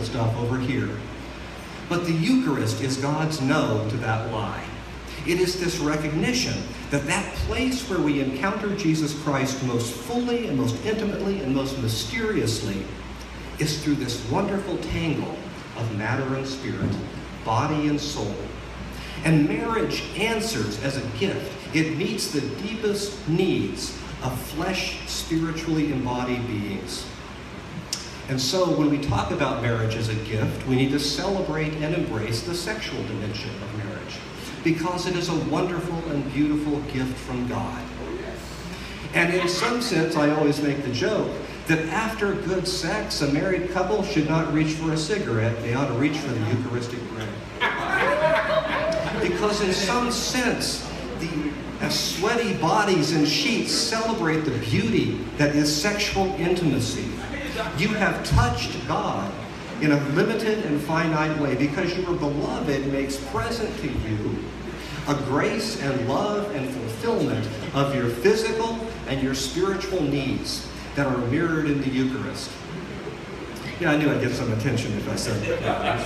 stuff over here. But the Eucharist is God's no to that lie. It is this recognition that that place where we encounter Jesus Christ most fully and most intimately and most mysteriously is through this wonderful tangle of matter and spirit, body and soul. And marriage answers as a gift. It meets the deepest needs of flesh, spiritually embodied beings. And so when we talk about marriage as a gift, we need to celebrate and embrace the sexual dimension of marriage, because it is a wonderful and beautiful gift from God. And in some sense, I always make the joke that after good sex, a married couple should not reach for a cigarette. They ought to reach for the Eucharistic bread. Because in some sense, as sweaty bodies and sheets celebrate the beauty that is sexual intimacy. You have touched God in a limited and finite way because your beloved makes present to you a grace and love and fulfillment of your physical and your spiritual needs that are mirrored in the Eucharist. Yeah, I knew I'd get some attention if I said that.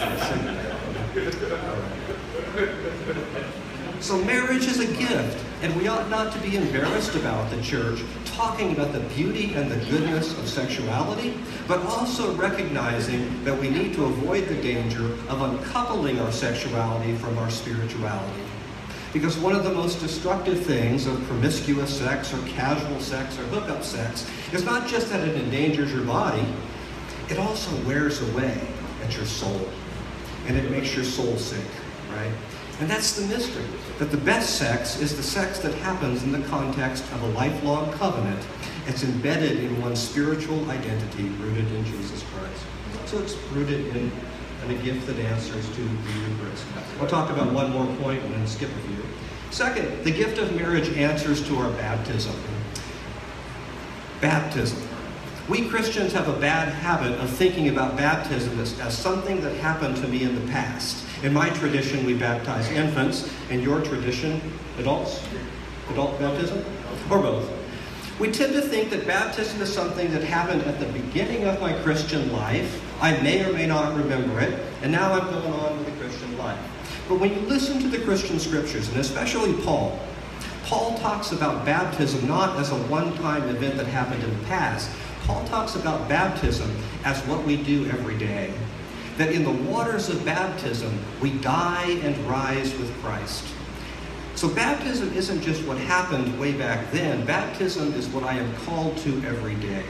So marriage is a gift, and we ought not to be embarrassed about the church talking about the beauty and the goodness of sexuality, but also recognizing that we need to avoid the danger of uncoupling our sexuality from our spirituality. Because one of the most destructive things of promiscuous sex or casual sex or hookup sex is not just that it endangers your body, it also wears away at your soul. And it makes your soul sick, right? And that's the mystery, that the best sex is the sex that happens in the context of a lifelong covenant. It's embedded in one's spiritual identity, rooted in Jesus Christ. So it's rooted in a gift that answers to the Eucharist. I'll talk about one more point and then skip a few. Second, the gift of marriage answers to our baptism. Baptism. We Christians have a bad habit of thinking about baptism as something that happened to me in the past. In my tradition, we baptize infants. In your tradition, adults? Adult baptism? Or both? We tend to think that baptism is something that happened at the beginning of my Christian life. I may or may not remember it, and now I'm going on with the Christian life. But when you listen to the Christian scriptures, and especially Paul talks about baptism not as a one-time event that happened in the past. Paul talks about baptism as what we do every day. That in the waters of baptism, we die and rise with Christ. So baptism isn't just what happened way back then. Baptism is what I am called to every day.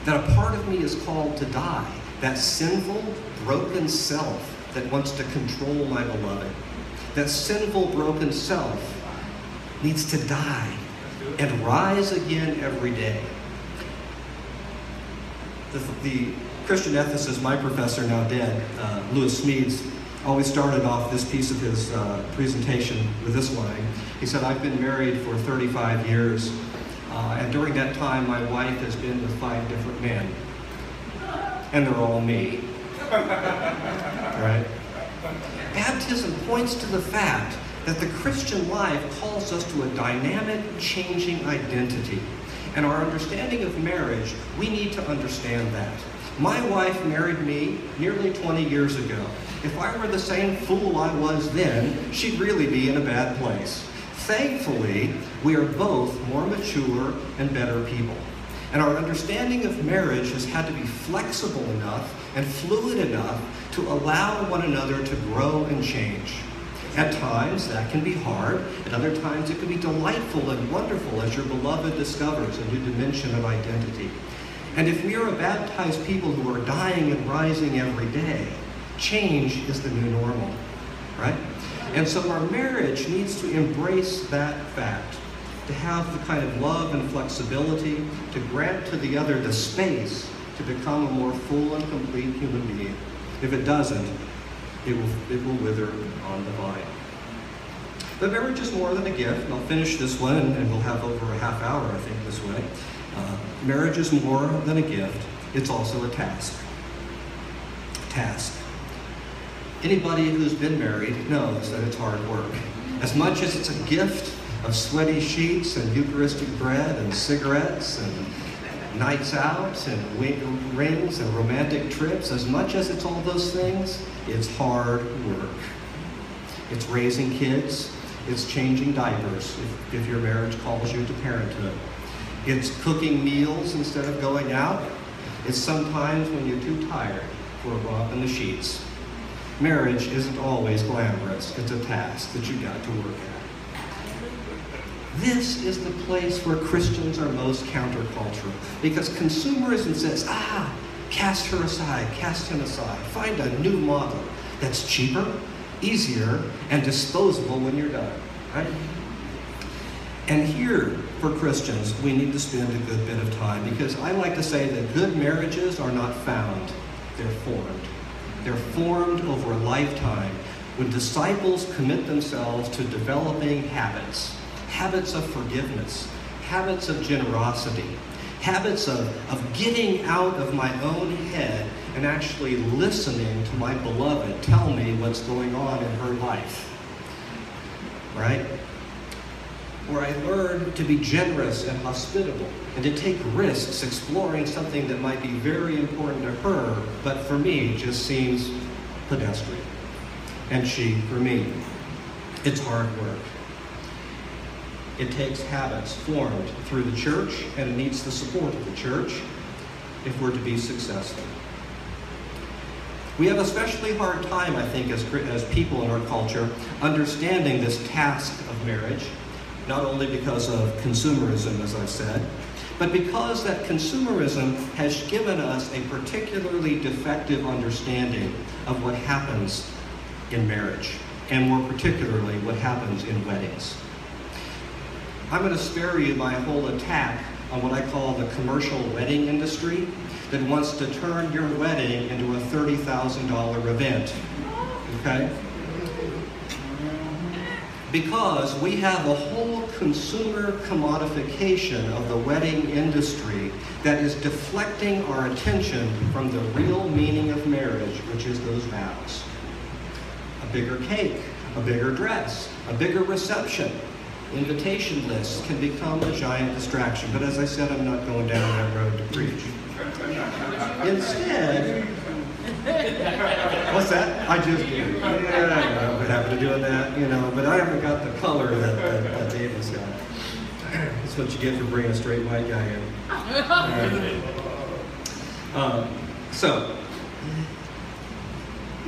That a part of me is called to die. That sinful, broken self that wants to control my beloved. That sinful, broken self needs to die and rise again every day. The Christian ethicist, my professor, now dead, Lewis Smedes, always started off this piece of his presentation with this line. He said, "I've been married for 35 years, and during that time, my wife has been with 5 different men, and they're all me." Right? Baptism points to the fact that the Christian life calls us to a dynamic, changing identity. And our understanding of marriage, we need to understand that. My wife married me nearly 20 years ago. If I were the same fool I was then, she'd really be in a bad place. Thankfully, we are both more mature and better people. And our understanding of marriage has had to be flexible enough and fluid enough to allow one another to grow and change. At times, that can be hard. At other times, it can be delightful and wonderful as your beloved discovers a new dimension of identity. And if we are a baptized people who are dying and rising every day, change is the new normal, right? And so our marriage needs to embrace that fact, to have the kind of love and flexibility, to grant to the other the space to become a more full and complete human being. If it doesn't, it will wither on the vine. But marriage is more than a gift, and I'll finish this one, and we'll have over a half hour, I think, this way. Marriage is more than a gift. It's also a task. Task. Anybody who's been married knows that it's hard work. As much as it's a gift of sweaty sheets and Eucharistic bread and cigarettes and nights out and rings and romantic trips, as much as it's all those things, it's hard work. It's raising kids. It's changing diapers if your marriage calls you to parenthood. It's cooking meals instead of going out. It's sometimes when you're too tired for a romp in the sheets. Marriage isn't always glamorous. It's a task that you got to work at. This is the place where Christians are most countercultural, because consumerism says, cast her aside, cast him aside. Find a new model that's cheaper, easier, and disposable when you're done, right? And here, for Christians, we need to spend a good bit of time, because I like to say that good marriages are not found, they're formed. They're formed over a lifetime when disciples commit themselves to developing habits of forgiveness, habits of generosity, habits of getting out of my own head and actually listening to my beloved tell me what's going on in her life, right? Where I learn to be generous and hospitable and to take risks exploring something that might be very important to her, but for me just seems pedestrian. And she, for me, it's hard work. It takes habits formed through the church, and it needs the support of the church if we're to be successful. We have an especially hard time, I think, as people in our culture, understanding this task of marriage, not only because of consumerism, as I've said, but because that consumerism has given us a particularly defective understanding of what happens in marriage, and more particularly what happens in weddings. I'm going to spare you my whole attack on what I call the commercial wedding industry that wants to turn your wedding into a $30,000 event, okay? Because we have a whole consumer commodification of the wedding industry that is deflecting our attention from the real meaning of marriage, which is those vows. A bigger cake, a bigger dress, a bigger reception. Invitation lists can become a giant distraction, but as I said, I'm not going down that road to preach. Instead, what's that? I just, I don't know what happened to doing that, but I haven't got the color that David's got. That's what you get for bringing a straight white guy in. So,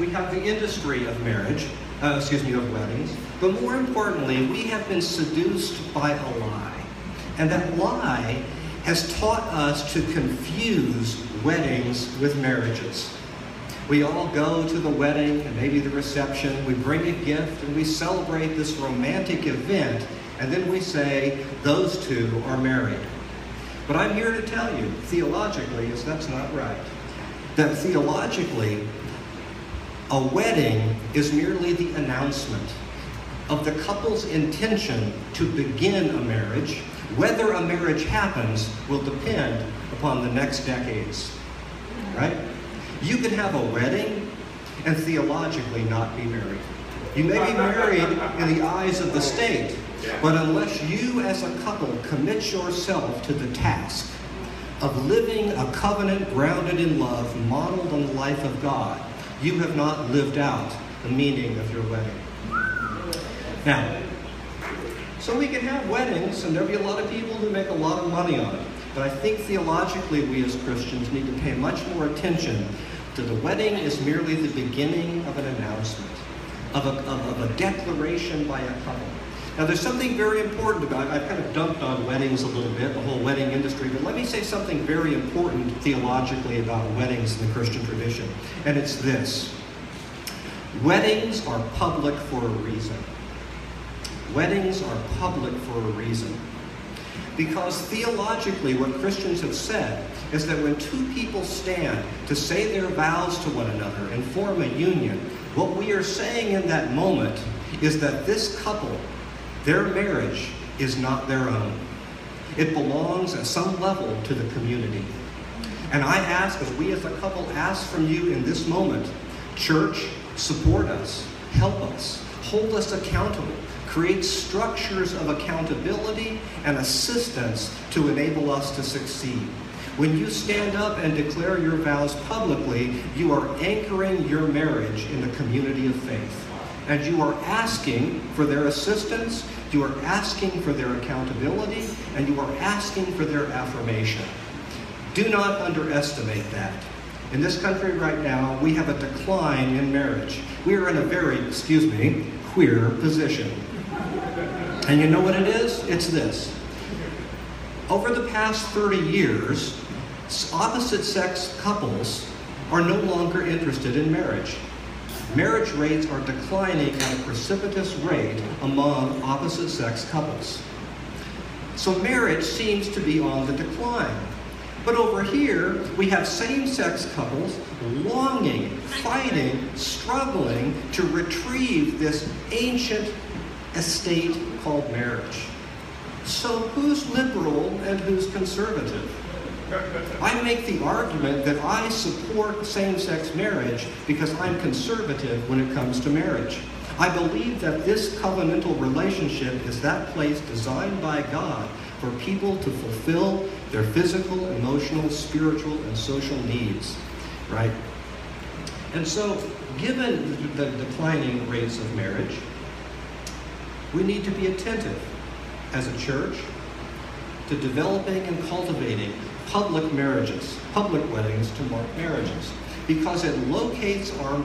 we have the industry of marriage, of weddings, but more importantly, we have been seduced by a lie. And that lie has taught us to confuse weddings with marriages. We all go to the wedding and maybe the reception, we bring a gift and we celebrate this romantic event, and then we say, those two are married. But I'm here to tell you, theologically, that's not right. That theologically, a wedding is merely the announcement of the couple's intention to begin a marriage. Whether a marriage happens will depend upon the next decades, right? You can have a wedding and theologically not be married. You may be married in the eyes of the state, but unless you as a couple commit yourself to the task of living a covenant grounded in love, modeled on the life of God, you have not lived out the meaning of your wedding. Now, so we can have weddings, and there'll be a lot of people who make a lot of money on it. But I think theologically we as Christians need to pay much more attention to the wedding is merely the beginning of an announcement, of a declaration by a couple. Now there's something very important about it. I've kind of dumped on weddings a little bit, the whole wedding industry, but let me say something very important theologically about weddings in the Christian tradition, and it's this. Weddings are public for a reason. Weddings are public for a reason. Because theologically, what Christians have said is that when two people stand to say their vows to one another and form a union, what we are saying in that moment is that this couple, their marriage, is not their own. It belongs at some level to the community. And I ask, as we as a couple ask from you in this moment, church, support us, help us, hold us accountable, create structures of accountability and assistance to enable us to succeed. When you stand up and declare your vows publicly, you are anchoring your marriage in the community of faith. And you are asking for their assistance, you are asking for their accountability, and you are asking for their affirmation. Do not underestimate that. In this country right now, we have a decline in marriage. We are in a very, queer position. And you know what it is? It's this. Over the past 30 years, opposite-sex couples are no longer interested in marriage. Marriage rates are declining at a precipitous rate among opposite-sex couples. So marriage seems to be on the decline. But over here, we have same-sex couples longing, fighting, struggling to retrieve this ancient estate called marriage. So who's liberal and who's conservative? I make the argument that I support same-sex marriage because I'm conservative when it comes to marriage. I believe that this covenantal relationship is that place designed by God for people to fulfill their physical, emotional, spiritual, and social needs, right? And so, given the declining rates of marriage, we need to be attentive as a church to developing and cultivating public marriages, public weddings to mark marriages, because it locates our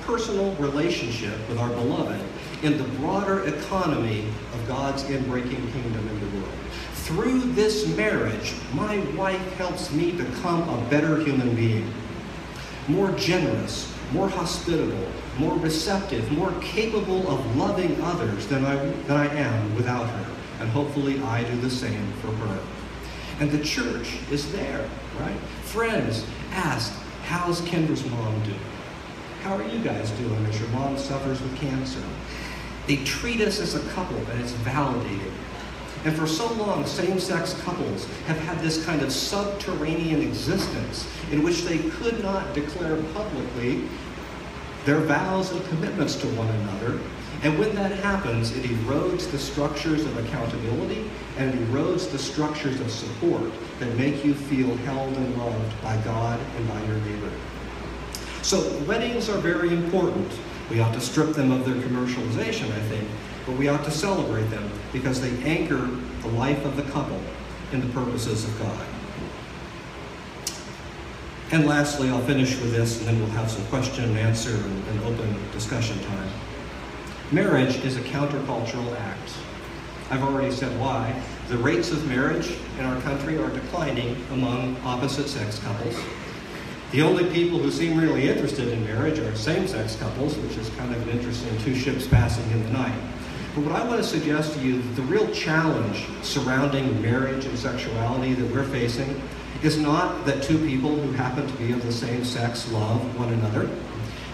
personal relationship with our beloved in the broader economy of God's inbreaking kingdom in the world. Through this marriage, my wife helps me become a better human being, more generous, more hospitable, more receptive, more capable of loving others than I am without her. And hopefully I do the same for her. And the church is there, right? Friends ask, how's Kendra's mom doing? How are you guys doing as your mom suffers with cancer? They treat us as a couple, and it's validating. And for so long, same-sex couples have had this kind of subterranean existence in which they could not declare publicly their vows and commitments to one another. And when that happens, it erodes the structures of accountability and it erodes the structures of support that make you feel held and loved by God and by your neighbor. So weddings are very important. We ought to strip them of their commercialization, I think, but we ought to celebrate them because they anchor the life of the couple in the purposes of God. And lastly, I'll finish with this, and then we'll have some question and answer and open discussion time. Marriage is a countercultural act. I've already said why. The rates of marriage in our country are declining among opposite-sex couples. The only people who seem really interested in marriage are same-sex couples, which is kind of an interesting two ships passing in the night. But what I want to suggest to you, the real challenge surrounding marriage and sexuality that we're facing is not that two people who happen to be of the same sex love one another.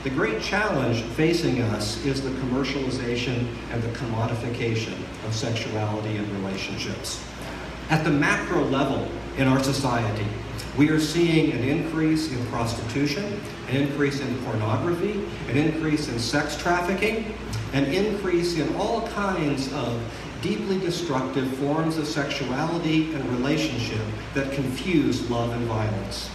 The great challenge facing us is the commercialization and the commodification of sexuality and relationships. At the macro level in our society, we are seeing an increase in prostitution, an increase in pornography, an increase in sex trafficking, an increase in all kinds of deeply destructive forms of sexuality and relationship that confuse love and violence.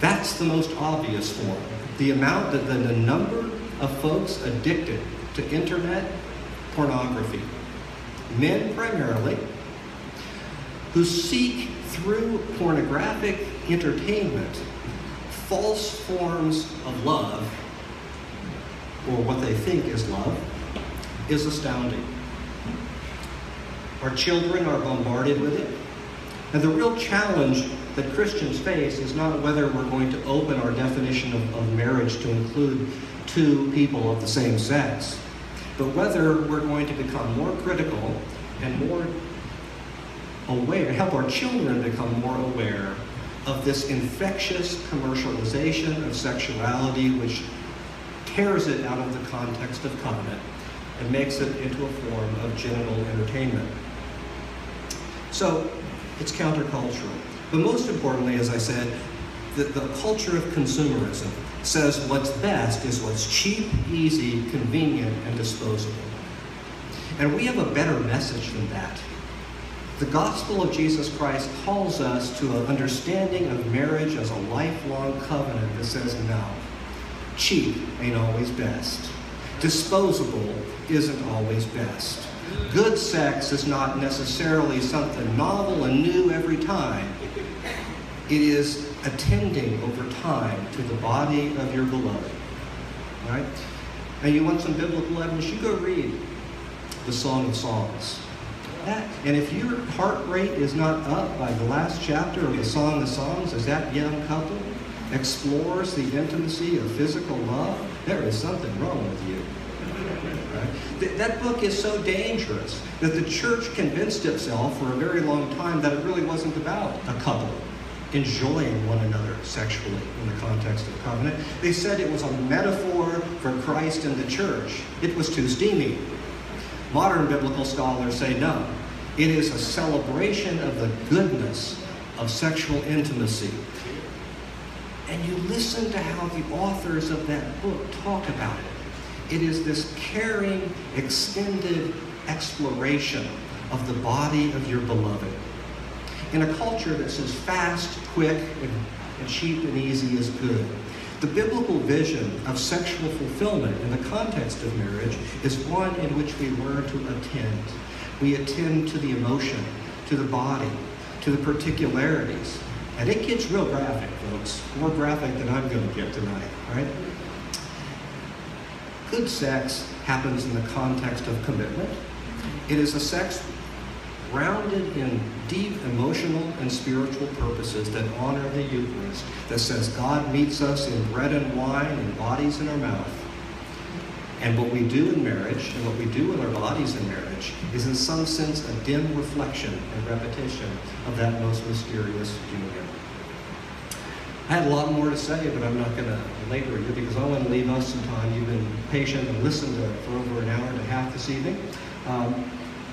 That's the most obvious form. The number of folks addicted to internet pornography, men primarily, who seek through pornographic entertainment false forms of love, or what they think is love, is astounding. Our children are bombarded with it. And the real challenge that Christians face is not whether we're going to open our definition of marriage to include two people of the same sex, but whether we're going to become more critical and more aware, help our children become more aware of this infectious commercialization of sexuality which tears it out of the context of covenant and makes it into a form of genital entertainment. So it's countercultural. But most importantly, as I said, the culture of consumerism says what's best is what's cheap, easy, convenient, and disposable. And we have a better message than that. The gospel of Jesus Christ calls us to an understanding of marriage as a lifelong covenant that says, no, cheap ain't always best. Disposable isn't always best. Good sex is not necessarily something novel and new every time. It is attending over time to the body of your beloved. Right? And you want some biblical evidence, you go read the Song of Songs. And if your heart rate is not up by the last chapter of the Song of Songs, as that young couple explores the intimacy of physical love, there is something wrong with you. Right? That book is so dangerous that the church convinced itself for a very long time that it really wasn't about a couple enjoying one another sexually in the context of covenant. They said it was a metaphor for Christ and the church. It was too steamy. Modern biblical scholars say no. It is a celebration of the goodness of sexual intimacy. And you listen to how the authors of that book talk about it. It is this caring, extended exploration of the body of your beloved. In a culture that says fast, quick, and cheap and easy is good, the biblical vision of sexual fulfillment in the context of marriage is one in which we learn to attend. We attend to the emotion, to the body, to the particularities. And it gets real graphic, folks. More graphic than I'm going to get tonight, right? Good sex happens in the context of commitment. It is a sex grounded in deep emotional and spiritual purposes that honor the Eucharist, that says God meets us in bread and wine and bodies in our mouth. And what we do in marriage and what we do with our bodies in marriage is in some sense a dim reflection and repetition of that most mysterious union. I had a lot more to say, but I'm not going to labor you because I want to leave us some time. You've been patient and listened to it for over an hour and a half this evening.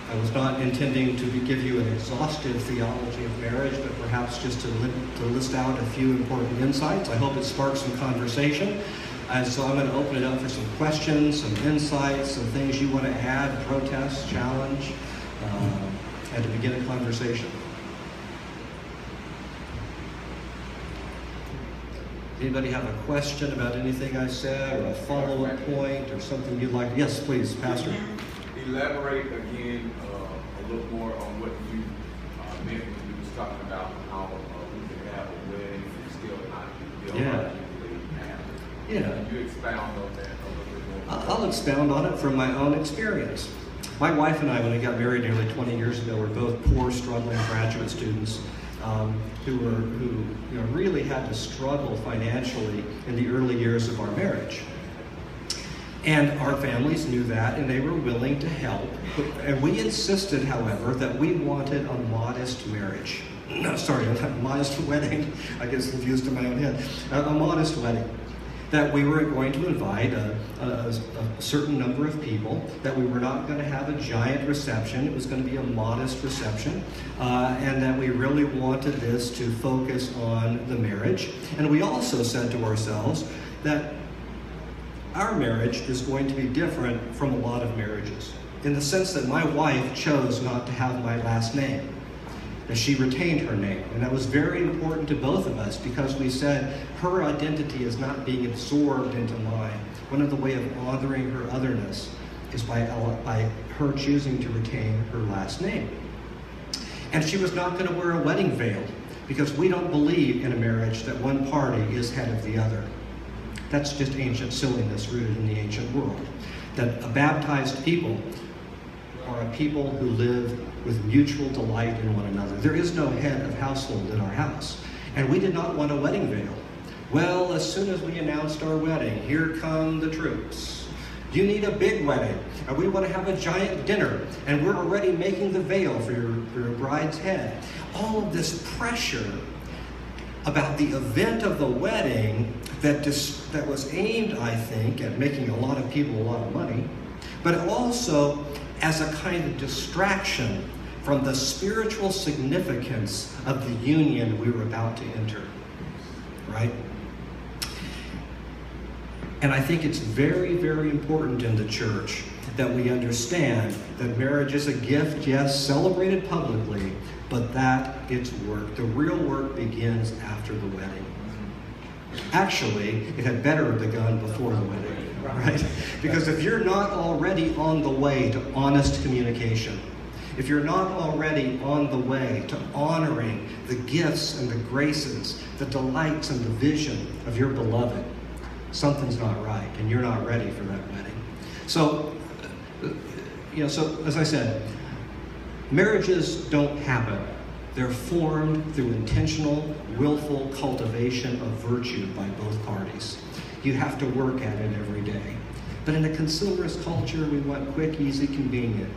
I was not intending to give you an exhaustive theology of marriage, but perhaps just to list out a few important insights. I hope it sparks some conversation. So I'm going to open it up for some questions, some insights, some things you want to add, protest, challenge, and to begin a conversation. Anybody have a question about anything I said, or a follow-up point, or something you'd like? Yes, please, Pastor. Elaborate again a little more on what you meant when you was talking about how we can have a wedding and still not be biologically married. Yeah. Can you expound on that a little bit more? I'll expound on it from my own experience. My wife and I, when we got married nearly 20 years ago, were both poor, struggling graduate students who really had to struggle financially in the early years of our marriage. And our families knew that, and they were willing to help. And we insisted, however, that we wanted a modest marriage. No, sorry, a modest wedding. I get confused in my own head. A modest wedding. That we were going to invite a certain number of people, that we were not going to have a giant reception. It was going to be a modest reception, and that we really wanted this to focus on the marriage. And we also said to ourselves that our marriage is going to be different from a lot of marriages, in the sense that my wife chose not to have my last name, that she retained her name. And that was very important to both of us because we said her identity is not being absorbed into mine. One of the ways of honoring her otherness is by her choosing to retain her last name. And she was not going to wear a wedding veil because we don't believe in a marriage that one party is head of the other. That's just ancient silliness rooted in the ancient world. That a baptized people are a people who live with mutual delight in one another. There is no head of household in our house. And we did not want a wedding veil. Well, as soon as we announced our wedding, here come the troops. You need a big wedding, and we want to have a giant dinner, and we're already making the veil for your bride's head. All of this pressure about the event of the wedding that was aimed, I think, at making a lot of people a lot of money, but also as a kind of distraction from the spiritual significance of the union we were about to enter, right? And I think it's very, very important in the church that we understand that marriage is a gift, yes, celebrated publicly, but that it's work. The real work begins after the wedding. Actually, it had better have begun before the wedding, right? Because if you're not already on the way to honest communication, if you're not already on the way to honoring the gifts and the graces, the delights and the vision of your beloved, something's not right, and you're not ready for that wedding. So, so as I said, marriages don't happen. They're formed through intentional, willful cultivation of virtue by both parties. You have to work at it every day. But in a consumerist culture, we want quick, easy, convenient.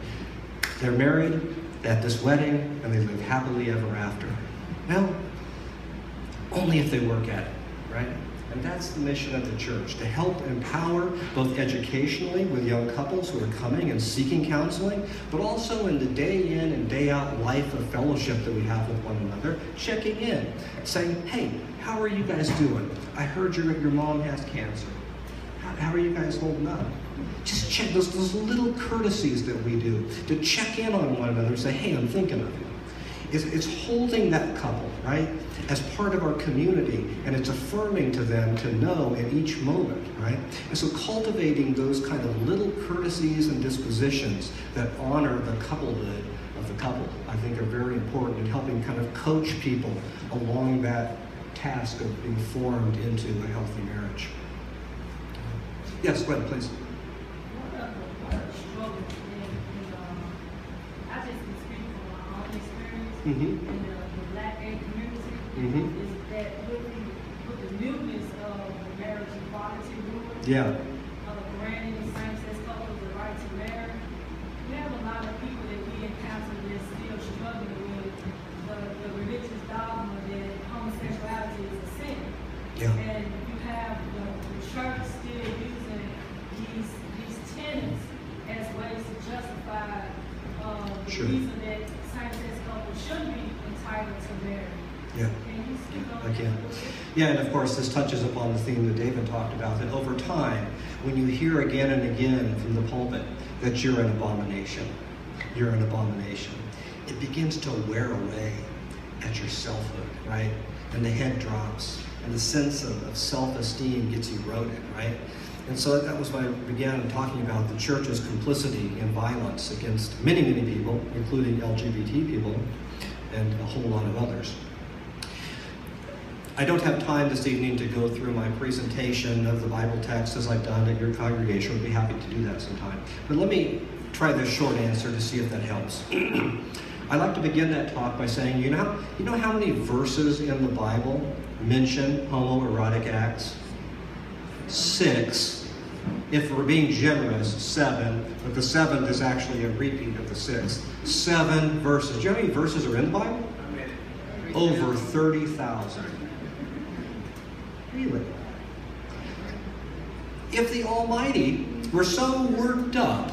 They're married at this wedding, and they live happily ever after. Well, only if they work at it, right? And that's the mission of the church, to help empower both educationally with young couples who are coming and seeking counseling, but also in the day in and day out life of fellowship that we have with one another, checking in, saying, hey, how are you guys doing? I heard your mom has cancer. How are you guys holding up? Just check those little courtesies that we do to check in on one another and say, hey, I'm thinking of you. It's holding that couple, right, as part of our community, and it's affirming to them to know in each moment, right? And so cultivating those kind of little courtesies and dispositions that honor the couplehood of the couple, I think are very important in helping kind of coach people along that task of being formed into a healthy marriage. Yes, go ahead, please. Mm-hmm. In the Black gay community, is that with the newness of the marriage equality movement, granting same-sex couples the right to marry, we have a lot of people that we encounter that still struggling with the religious dogma that homosexuality is a sin. Yeah. And you have the church still using these tenets as ways to justify the reason that same-sex couples should be entitled to marry. Yeah. Can you speak on I can. Yeah, and of course this touches upon the theme that David talked about, that over time, when you hear again and again from the pulpit that you're an abomination, it begins to wear away at your selfhood, right? And the head drops, and the sense of self-esteem gets eroded, right? And so that was why I began talking about the church's complicity in violence against many, many people, including LGBT people and a whole lot of others. I don't have time this evening to go through my presentation of the Bible text as I've done at your congregation. I'd be happy to do that sometime. But let me try this short answer to see if that helps. I like to begin that talk by saying, you know how many verses in the Bible mention homoerotic acts? 6. If we're being generous, 7, but the 7th is actually a repeat of the 6th. 7 verses. Do you know how many verses are in the Bible? Over 30,000. Really? If the Almighty were so worked up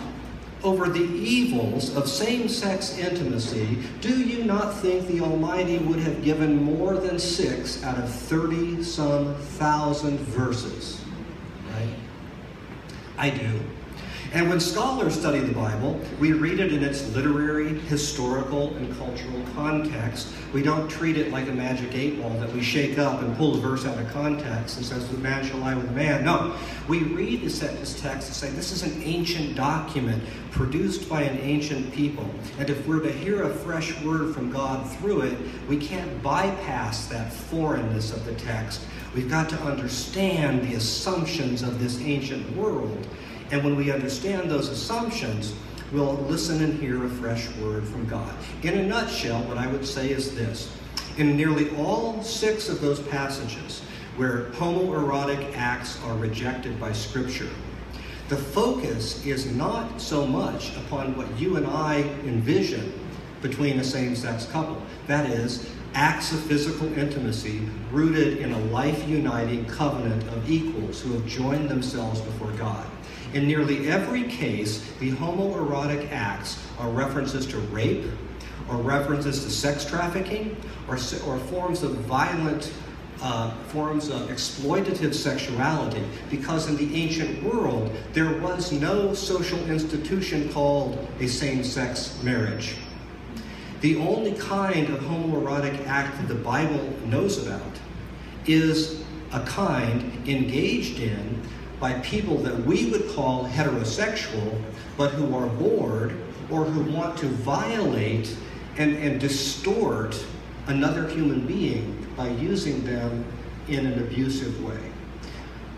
over the evils of same-sex intimacy, do you not think the Almighty would have given more than 6 out of 30-some thousand verses? Right? I do. And when scholars study the Bible, we read it in its literary, historical, and cultural context. We don't treat it like a magic 8-ball that we shake up and pull a verse out of context and says, "The man shall lie with man." No, we read this text and say, this is an ancient document produced by an ancient people. And if we're to hear a fresh word from God through it, we can't bypass that foreignness of the text. We've got to understand the assumptions of this ancient world. And when we understand those assumptions, we'll listen and hear a fresh word from God. In a nutshell, what I would say is this. In nearly all 6 of those passages where homoerotic acts are rejected by Scripture, the focus is not so much upon what you and I envision between a same-sex couple. That is, acts of physical intimacy rooted in a life-uniting covenant of equals who have joined themselves before God. In nearly every case, the homoerotic acts are references to rape, or references to sex trafficking, or forms of violent forms of exploitative sexuality, because in the ancient world there was no social institution called a same-sex marriage. The only kind of homoerotic act that the Bible knows about is a kind engaged in by people that we would call heterosexual, but who are bored or who want to violate and distort another human being by using them in an abusive way.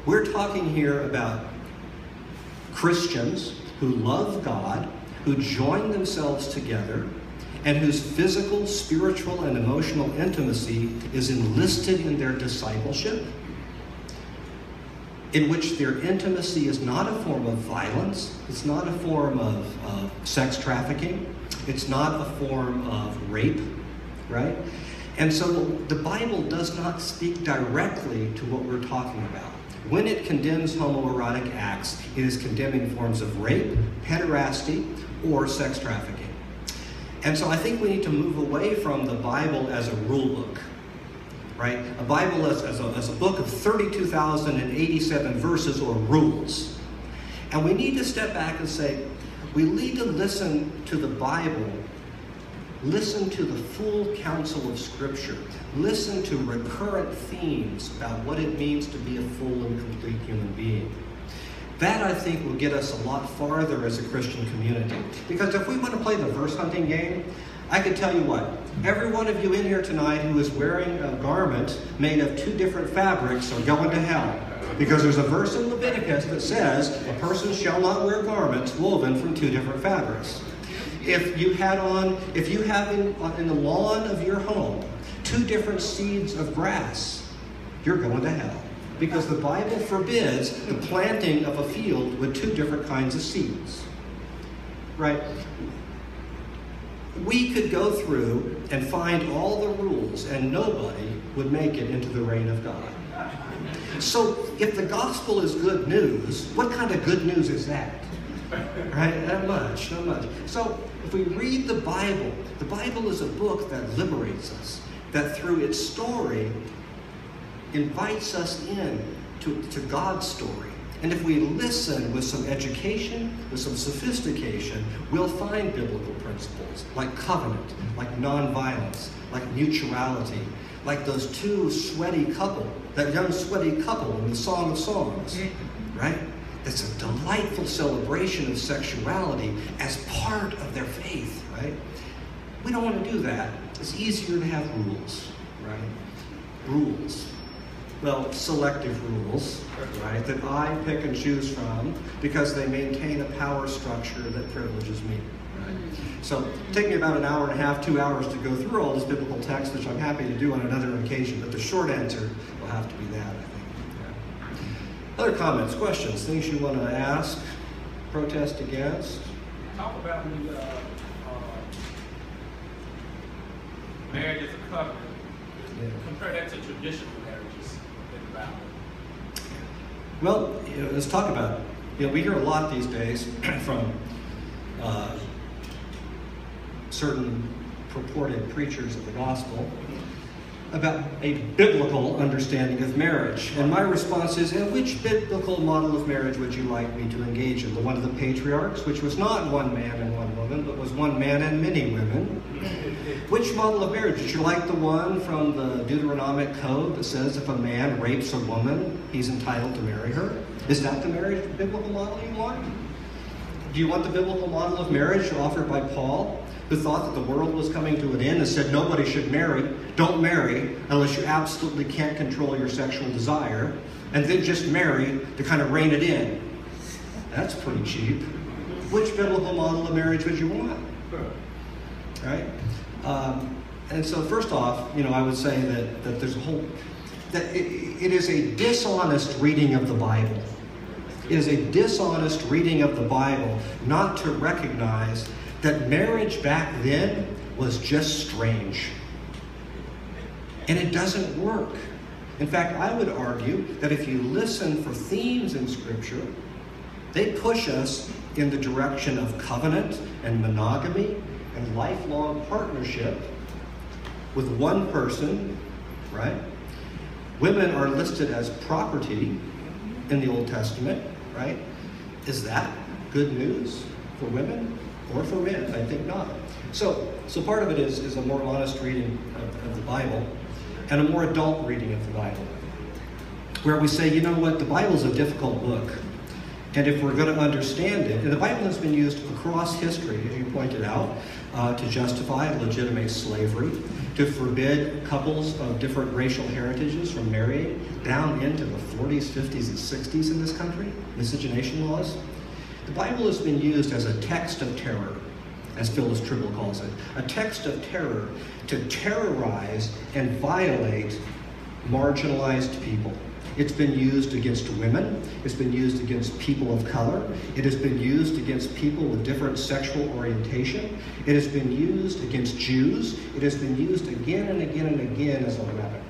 We're talking here about Christians who love God, who join themselves together, and whose physical, spiritual, and emotional intimacy is enlisted in their discipleship, in which their intimacy is not a form of violence, it's not a form of sex trafficking, it's not a form of rape, right? And so the Bible does not speak directly to what we're talking about. When it condemns homoerotic acts, it is condemning forms of rape, pederasty, or sex trafficking. And so I think we need to move away from the Bible as a rule book, right? A Bible as a book of 32,087 verses or rules. And we need to step back and say, we need to listen to the Bible, listen to the full counsel of Scripture, listen to recurrent themes about what it means to be a full and complete human being. That, I think, will get us a lot farther as a Christian community. Because if we want to play the verse hunting game, I can tell you what, every one of you in here tonight who is wearing a garment made of two different fabrics are going to hell. Because there's a verse in Leviticus that says, a person shall not wear garments woven from two different fabrics. If you have in the lawn of your home two different seeds of grass, you're going to hell. Because the Bible forbids the planting of a field with two different kinds of seeds. Right? We could go through and find all the rules and nobody would make it into the reign of God. So if the gospel is good news, what kind of good news is that? Right? Not much, not much. So if we read the Bible is a book that liberates us, that through its story invites us in to God's story. And if we listen with some education, with some sophistication, we'll find biblical principles like covenant, like nonviolence, like mutuality, like those two sweaty couple, that young sweaty couple in the Song of Songs, right? It's a delightful celebration of sexuality as part of their faith, right? We don't want to do that. It's easier to have rules, right? Rules. Well, selective rules, right, that I pick and choose from because they maintain a power structure that privileges me, right? So take me about an hour and a half, 2 hours to go through all this biblical text, which I'm happy to do on another occasion, but the short answer will have to be that, I think. Yeah. Other comments, questions, things you want to ask, protest against? Talk about the marriage as a covenant. Yeah. Compare that to traditional marriages in the Bible. Well, let's talk about it. We hear a lot these days from certain purported preachers of the gospel about a biblical understanding of marriage. And my response is, which biblical model of marriage would you like me to engage in? The one of the patriarchs, which was not one man and one woman, but was one man and many women? Which model of marriage? Would you like the one from the Deuteronomic Code that says if a man rapes a woman, he's entitled to marry her? Is that the marriage biblical model you want? Do you want the biblical model of marriage offered by Paul, who thought that the world was coming to an end and said nobody should marry, don't marry unless you absolutely can't control your sexual desire, and then just marry to kind of rein it in? That's pretty cheap. Which biblical model of marriage would you want? Right? And so first off, I would say that there's a whole, that it is a dishonest reading of the Bible. It is a dishonest reading of the Bible not to recognize that marriage back then was just strange. And it doesn't work. In fact, I would argue that if you listen for themes in Scripture, they push us in the direction of covenant and monogamy and lifelong partnership with one person, right? Women are listed as property in the Old Testament, right? Is that good news for women or for men? I think not. So part of it is a more honest reading of the Bible and a more adult reading of the Bible, where we say, you know what, the Bible is a difficult book. And if we're going to understand it, and the Bible has been used across history, as you pointed out, to justify and legitimate slavery, to forbid couples of different racial heritages from marrying, down into the 40s, 50s, and 60s in this country, miscegenation laws. The Bible has been used as a text of terror, as Phyllis Tribble calls it, a text of terror to terrorize and violate marginalized people. It's been used against women. It's been used against people of color. It has been used against people with different sexual orientation. It has been used against Jews. It has been used again and again and again as a weapon.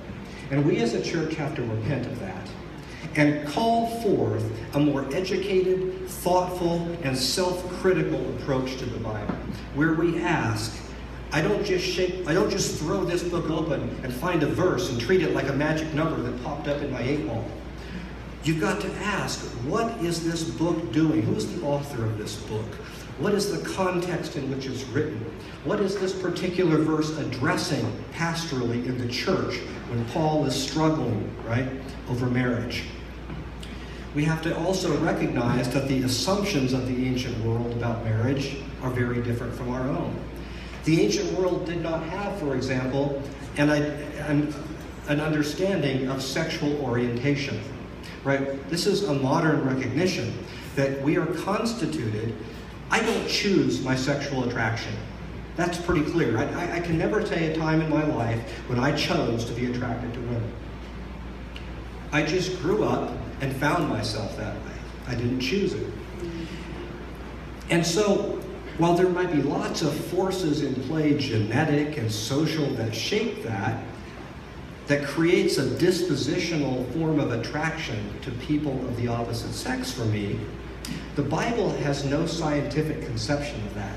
And we as a church have to repent of that and call forth a more educated, thoughtful, and self-critical approach to the Bible, where we ask, I don't just throw this book open and find a verse and treat it like a magic number that popped up in my 8-ball. You've got to ask, what is this book doing? Who is the author of this book? What is the context in which it's written? What is this particular verse addressing pastorally in the church when Paul is struggling, right, over marriage? We have to also recognize that the assumptions of the ancient world about marriage are very different from our own. The ancient world did not have, for example, an understanding of sexual orientation, right? This is a modern recognition that we are constituted. I don't choose my sexual attraction. That's pretty clear. I can never say a time in my life when I chose to be attracted to women. I just grew up and found myself that way. I didn't choose it. And so, while there might be lots of forces in play, genetic and social, that shape that creates a dispositional form of attraction to people of the opposite sex for me, the Bible has no scientific conception of that.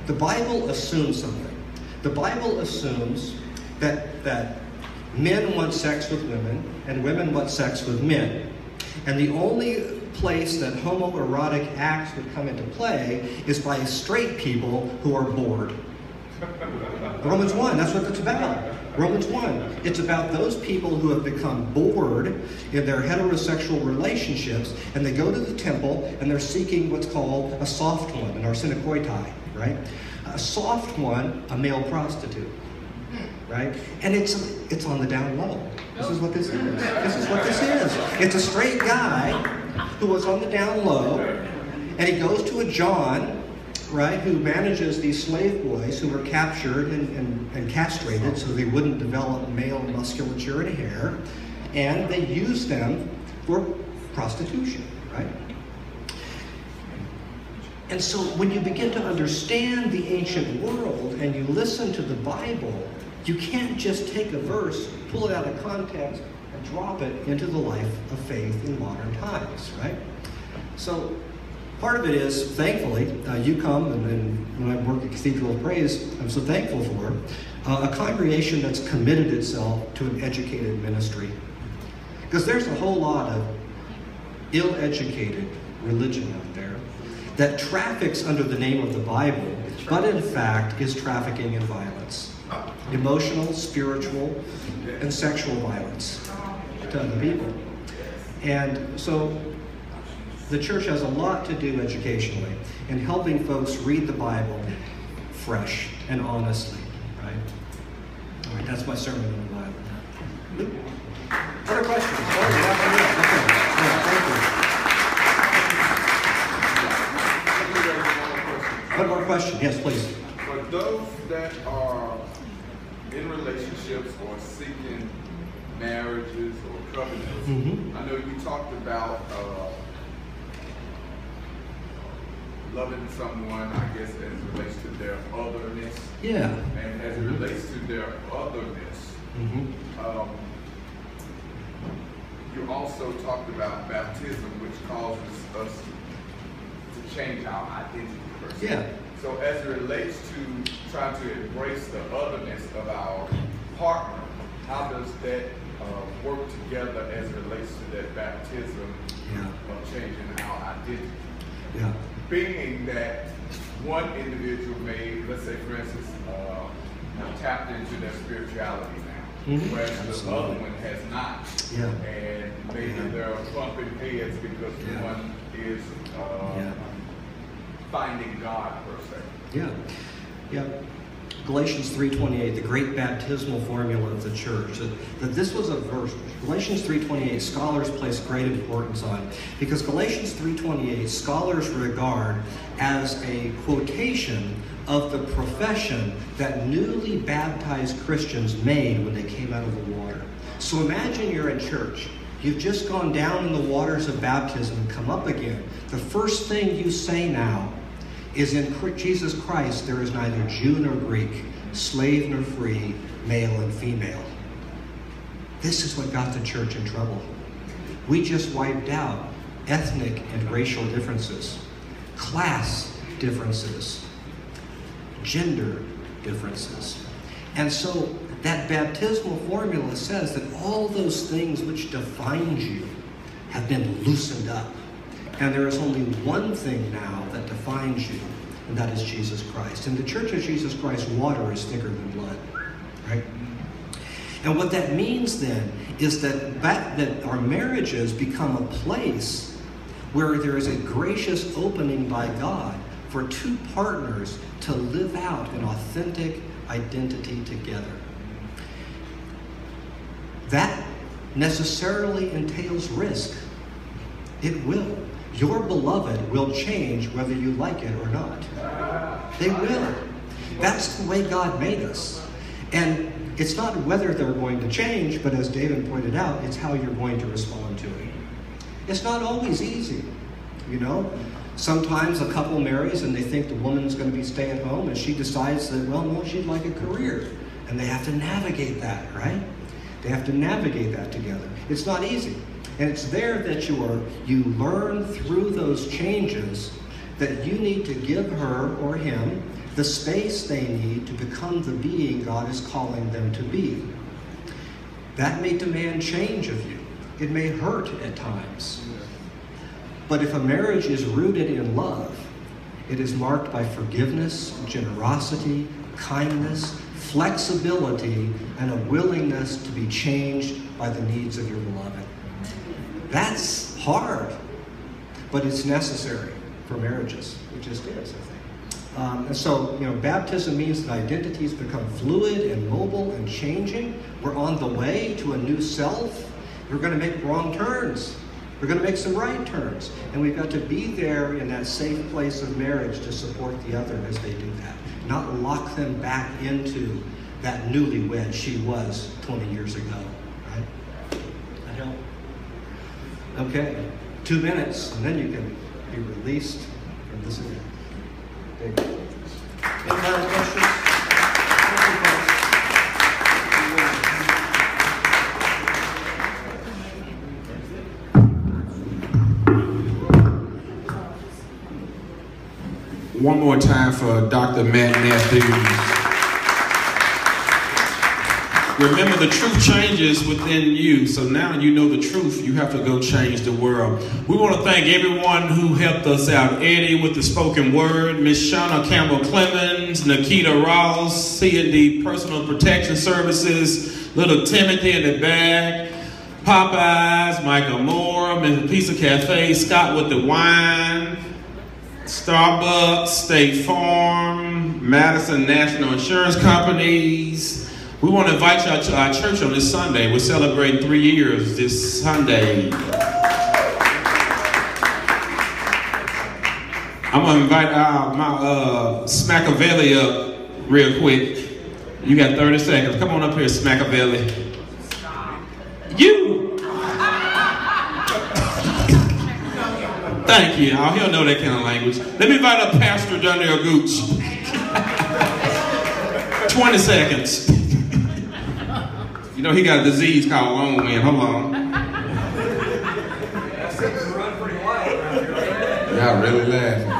The Bible assumes something. The Bible assumes that men want sex with women and women want sex with men. And the only place that homoerotic acts would come into play is by straight people who are bored. Romans 1, that's what it's about. Romans 1, it's about those people who have become bored in their heterosexual relationships, and they go to the temple and they're seeking what's called a soft one, an arsenokoitai, right? A soft one, a male prostitute, right? And it's on the down low. This is what this is. This is what this is. It's a straight guy who was on the down low, and he goes to a John, right, who manages these slave boys who were captured and castrated so they wouldn't develop male musculature and hair, and they use them for prostitution, right? And so when you begin to understand the ancient world and you listen to the Bible, you can't just take a verse, pull it out of context, and drop it into the life of faith in modern times, right? So part of it is, thankfully, you come, and when I work at Cathedral of Praise, I'm so thankful for a congregation that's committed itself to an educated ministry. Because there's a whole lot of ill-educated religion out there that traffics under the name of the Bible, but in fact is trafficking in violence. Emotional, spiritual, and sexual violence to other people. And so the church has a lot to do educationally in helping folks read the Bible fresh and honestly, right? All right, that's my sermon on the Bible. What are questions? Oh, yeah, one more question. Yes, please. For those that are in relationships or seeking marriages or covenants, I know you talked about loving someone, I guess, as it relates to their otherness. Yeah. And as it relates to their otherness, you also talked about baptism, which causes us to change our identity first. Yeah. So as it relates to trying to embrace the otherness of our partner, how does that work together as it relates to that baptism of changing our identity. Yeah. Being that one individual may, let's say for instance, tapped into their spirituality now, whereas the other one has not. Yeah. And maybe they're bumping heads because one is finding God per se. Yeah. Yeah. Galatians 3:28, the great baptismal formula of the church. That this was a verse. Galatians 3:28, scholars place great importance on, because Galatians 3:28, scholars regard as a quotation of the profession that newly baptized Christians made when they came out of the water. So imagine you're in church. You've just gone down in the waters of baptism and come up again. The first thing you say now is, in Jesus Christ there is neither Jew nor Greek, slave nor free, male and female. This is what got the church in trouble. We just wiped out ethnic and racial differences, class differences, gender differences. And so that baptismal formula says that all those things which defined you have been loosened up. And there is only one thing now that defines you, and that is Jesus Christ. In the Church of Jesus Christ, water is thicker than blood, right? And what that means then is that our marriages become a place where there is a gracious opening by God for two partners to live out an authentic identity together. That necessarily entails risk. It will. Your beloved will change whether you like it or not. They will. That's the way God made us. And it's not whether they're going to change, but as David pointed out, it's how you're going to respond to it. It's not always easy, you know. Sometimes a couple marries and they think the woman's going to be stay at home, and she decides that, well, no, she'd like a career. And they have to navigate that, right? They have to navigate that together. It's not easy. And it's there that you learn through those changes that you need to give her or him the space they need to become the being God is calling them to be. That may demand change of you. It may hurt at times. But if a marriage is rooted in love, it is marked by forgiveness, generosity, kindness, flexibility, and a willingness to be changed by the needs of your beloved. That's hard, but it's necessary for marriages. It just is, I think. And so, you know, baptism means that identities become fluid and mobile and changing. We're on the way to a new self. We're going to make wrong turns. We're going to make some right turns. And we've got to be there in that safe place of marriage to support the other as they do that. Not lock them back into that newlywed she was 20 years ago. Right? That help? Okay. 2 minutes, and then you can be released from this event. David. Any other questions? One more time for Dr. Matt Matthews. Remember, the truth changes within you. So now you know the truth. You have to go change the world. We want to thank everyone who helped us out. Eddie with the spoken word, Miss Shauna Campbell-Clemens, Nikita Ross, C&D Personal Protection Services, little Timothy in the back, Popeyes, Michael Moore, Mr. Pizza Cafe, Scott with the wine, Starbucks, State Farm, Madison National Insurance Companies. We want to invite you out to our church on this Sunday. We're celebrating 3 years this Sunday. I'm going to invite my Smackavelli up real quick. You got 30 seconds. Come on up here, Smackavelli. You! Thank you. He'll know that kind of language. Let me invite up Pastor Daniel Gooch. 20 seconds. You know, he got a disease called Lone Wind. Hold on. Y'all really laughing.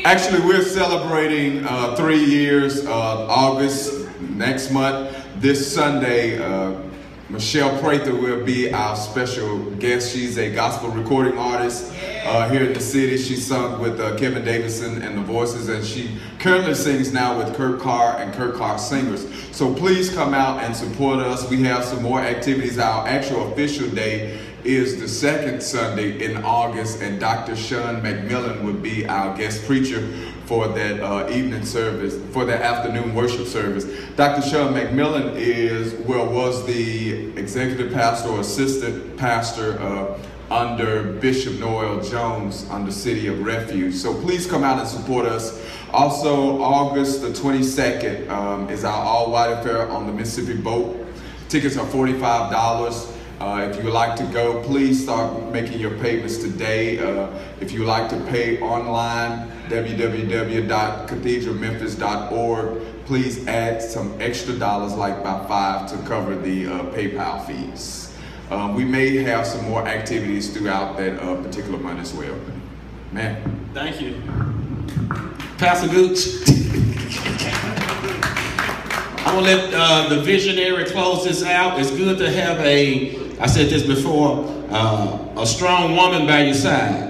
Actually, we're celebrating 3 years, August next month. this Sunday, Michelle Prather will be our special guest. She's a gospel recording artist here in the city. She sung with Kevin Davidson and the Voices, and she currently sings now with Kurt Carr and Kurt Carr Singers. So please come out and support us. We have some more activities. Our actual official day is the second Sunday in August, and Dr. Sean McMillan would be our guest preacher for that evening service, for that afternoon worship service. Dr. Sean McMillan was the executive pastor or assistant pastor under Bishop Noel Jones under City of Refuge. So please come out and support us. Also, August the 22nd is our all-white affair on the Mississippi Boat. Tickets are $45. If you would like to go, please start making your payments today. If you would like to pay online, www.cathedralmemphis.org. Please add some extra dollars, like by 5, to cover the PayPal fees. We may have some more activities throughout that particular month as well. Man. Thank you. Pastor Gooch. I'm going to let the visionary close this out. It's good to have I said this before, a strong woman by your side.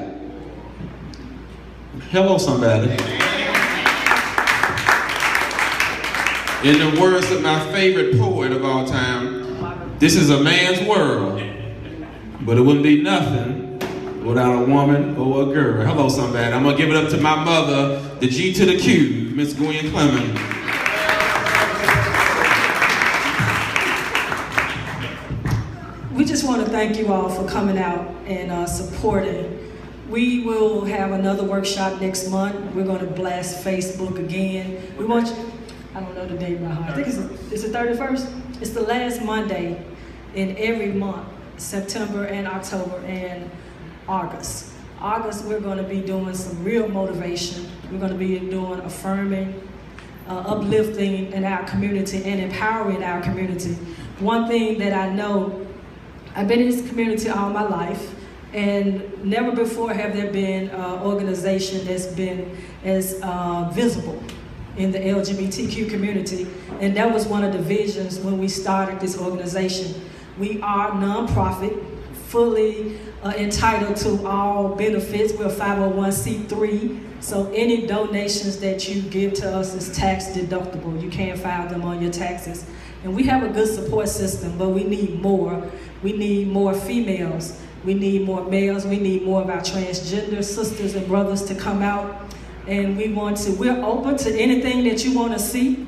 Hello, somebody. In the words of my favorite poet of all time, this is a man's world, but it wouldn't be nothing without a woman or a girl. Hello, somebody. I'm going to give it up to my mother, the G to the Q, Miss Gwen Clemens. We just want to thank you all for coming out and supporting. We will have another workshop next month. We're going to blast Facebook again. We want you, I don't know the date by heart. I think it's the 31st. It's the last Monday in every month, September and October and August. August, we're going to be doing some real motivation. We're going to be doing affirming, uplifting in our community and empowering our community. One thing that I know, I've been in this community all my life, and never before have there been an organization that's been as visible in the LGBTQ community. And that was one of the visions when we started this organization. We are nonprofit, fully entitled to all benefits. We're 501c3, so any donations that you give to us is tax deductible. You can't file them on your taxes. And we have a good support system, but we need more. We need more females. We need more males. We need more of our transgender sisters and brothers to come out. And we're open to anything that you want to see,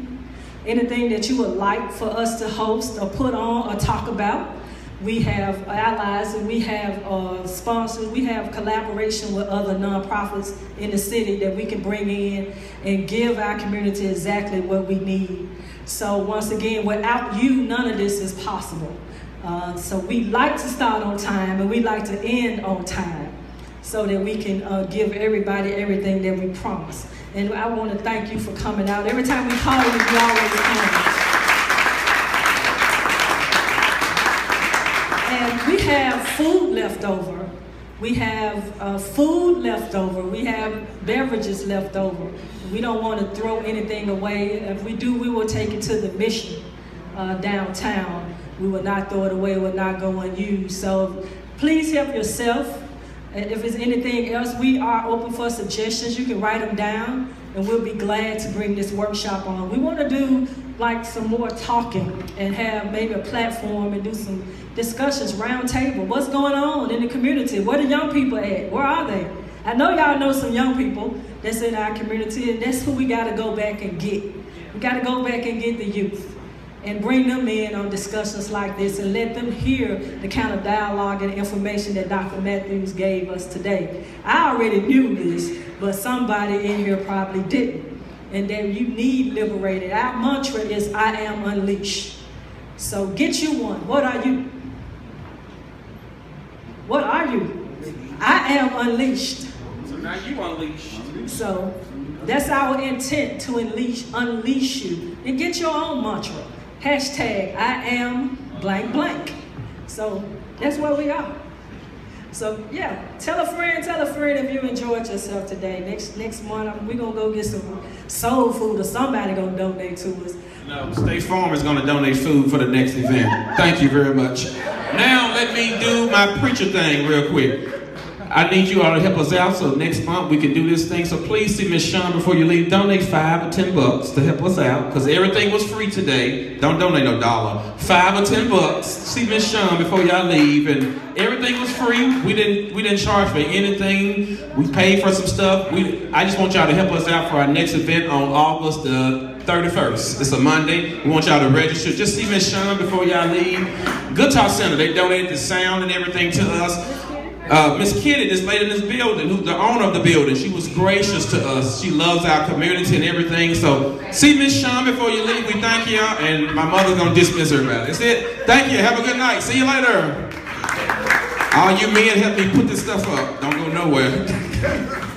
anything that you would like for us to host or put on or talk about. We have allies and we have sponsors. We have collaboration with other nonprofits in the city that we can bring in and give our community exactly what we need. So once again, without you, none of this is possible. So we like to start on time and we like to end on time so that we can give everybody everything that we promise. And I want to thank you for coming out. Every time we call you, you always come. And we have food left over. We have food left over. We have beverages left over. We don't want to throw anything away. If we do, we will take it to the mission downtown. We will not throw it away. It will not go unused. So please help yourself. If there's anything else, we are open for suggestions. You can write them down, and we'll be glad to bring this workshop on. We want to do like some more talking and have maybe a platform and do some discussions, round table. What's going on in the community? Where the young people at? Where are they? I know y'all know some young people that's in our community, and that's who we got to go back and get. We got to go back and get the youth and bring them in on discussions like this and let them hear the kind of dialogue and information that Dr. Matthews gave us today. I already knew this, but somebody in here probably didn't. And that you need liberated. Our mantra is, I am unleashed. So get you one. What are you? What are you? I am unleashed. So now you unleashed. So that's our intent, to unleash you. And get your own mantra. Hashtag I am blank blank. So that's where we are. So yeah, tell a friend if you enjoyed yourself today. Next month, we're gonna go get some soul food or somebody gonna donate to us. No, State Farm is gonna donate food for the next event. Thank you very much. Now let me do my preacher thing real quick. I need you all to help us out so next month we can do this thing. So please see Miss Sean before you leave. Donate $5 or $10 to help us out because everything was free today. Don't donate no dollar. $5 or $10. See Miss Sean before y'all leave, and everything was free. We didn't charge for anything. We paid for some stuff. I just want y'all to help us out for our next event on August the 31st. It's a Monday. We want y'all to register. Just see Miss Sean before y'all leave. Good Talk Center. They donated the sound and everything to us. Miss Kitty, this lady in this building, who's the owner of the building, she was gracious to us. She loves our community and everything. So see Miss Sean before you leave. We thank you, and my mother's gonna dismiss everybody. That's it. Thank you. Have a good night. See you later. All you men help me put this stuff up. Don't go nowhere.